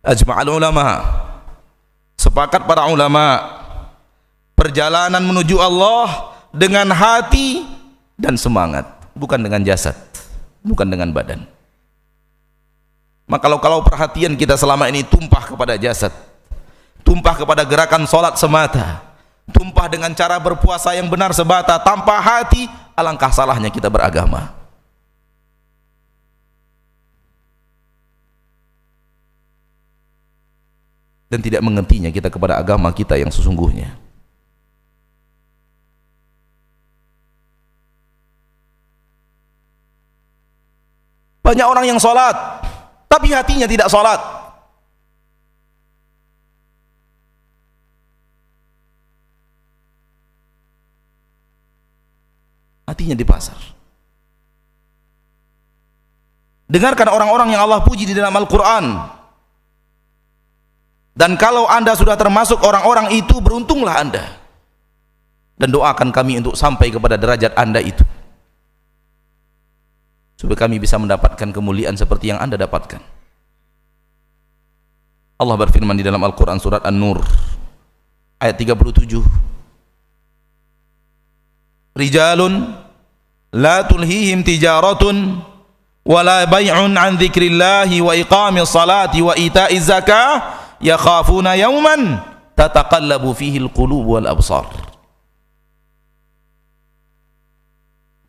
Ajma'al ulama, sepakat para ulama, perjalanan menuju Allah dengan hati dan semangat, bukan dengan jasad, bukan dengan badan. Maka kalau perhatian kita selama ini tumpah kepada jasad, tumpah kepada gerakan sholat semata, tumpah dengan cara berpuasa yang benar semata tanpa hati, alangkah salahnya kita beragama. Dan tidak mengertinya kita kepada agama kita yang sesungguhnya. Banyak orang yang sholat tapi hatinya tidak sholat. Hatinya di pasar. Dengarkan orang-orang yang Allah puji di dalam Al-Quran. Dan kalau anda sudah termasuk orang-orang itu, beruntunglah anda. Dan doakan kami untuk sampai kepada derajat anda itu, supaya kami bisa mendapatkan kemuliaan seperti yang anda dapatkan. Allah berfirman di dalam Al-Quran surat An-Nur ayat 37, Rijalun la tulhihim tijaratun wala bay'un an dzikrillahi wa iqamis salati wa ita'iz zakah yakhafuna yawman tataqallabu fihi al-qulub wal absar.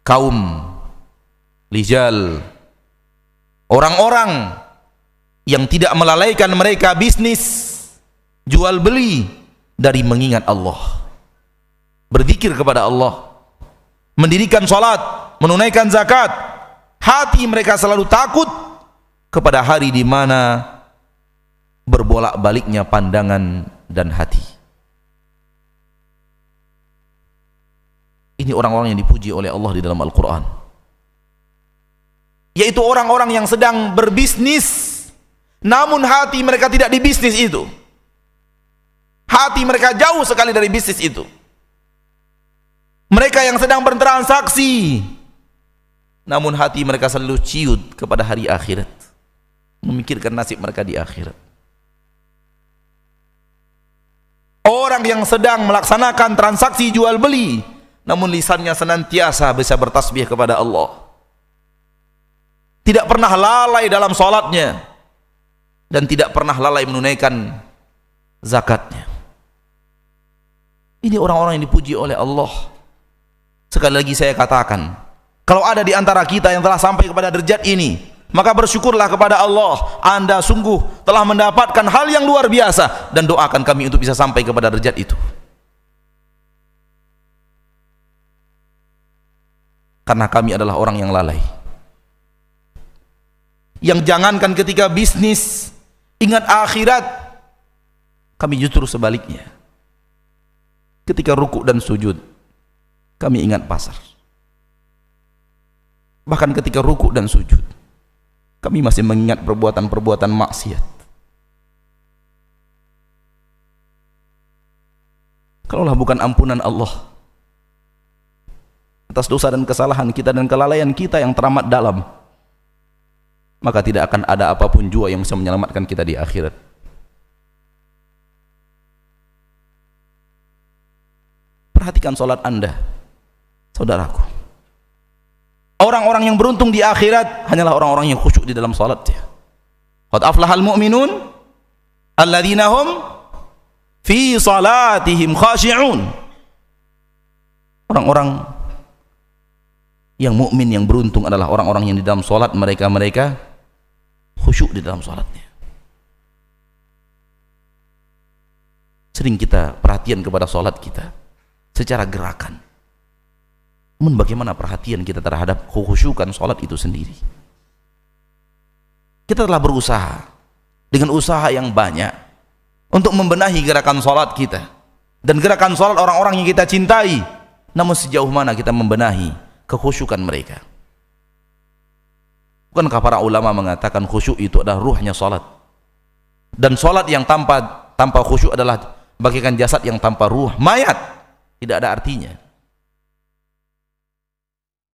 Kaum rijal, orang-orang yang tidak melalaikan mereka bisnis jual beli dari mengingat Allah, berzikir kepada Allah, mendirikan salat, menunaikan zakat. Hati mereka selalu takut kepada hari di mana berbolak-baliknya pandangan dan hati. Ini orang-orang yang dipuji oleh Allah di dalam Al-Quran, yaitu orang-orang yang sedang berbisnis namun hati mereka tidak di bisnis itu. Hati mereka jauh sekali dari bisnis itu. Mereka yang sedang bertransaksi namun hati mereka selalu ciut kepada hari akhirat, memikirkan nasib mereka di akhirat. Orang yang sedang melaksanakan transaksi jual beli namun lisannya senantiasa bisa bertasbih kepada Allah, tidak pernah lalai dalam salatnya dan tidak pernah lalai menunaikan zakatnya. Ini orang-orang yang dipuji oleh Allah. Sekali lagi saya katakan, kalau ada di antara kita yang telah sampai kepada derajat ini, maka bersyukurlah kepada Allah. Anda sungguh telah mendapatkan hal yang luar biasa, dan doakan kami untuk bisa sampai kepada derajat itu. Karena kami adalah orang yang lalai, yang jangankan ketika bisnis ingat akhirat, kami justru sebaliknya. Ketika ruku dan sujud kami ingat pasar. Bahkan ketika ruku dan sujud kami masih mengingat perbuatan-perbuatan maksiat. Kalaulah bukan ampunan Allah atas dosa dan kesalahan kita dan kelalaian kita yang teramat dalam, maka tidak akan ada apapun jua yang bisa menyelamatkan kita di akhirat. Perhatikan salat anda, saudaraku. Orang-orang yang beruntung di akhirat hanyalah orang-orang yang khusyuk di dalam salatnya. Qad aflahal mu'minun alladzina hum fi salatihim khashi'un. Orang-orang yang mukmin yang beruntung adalah orang-orang yang di dalam salat mereka khusyuk di dalam salatnya. Sering kita perhatian kepada salat kita secara gerakan, namun bagaimana perhatian kita terhadap kekhusyukan salat itu sendiri? Kita telah berusaha dengan usaha yang banyak untuk membenahi gerakan salat kita dan gerakan salat orang-orang yang kita cintai, namun sejauh mana kita membenahi kekhusyukan mereka? Bukankah para ulama mengatakan khusyuk itu adalah ruhnya salat, dan salat yang tanpa khusyuk adalah bagaikan jasad yang tanpa ruh, mayat, tidak ada artinya.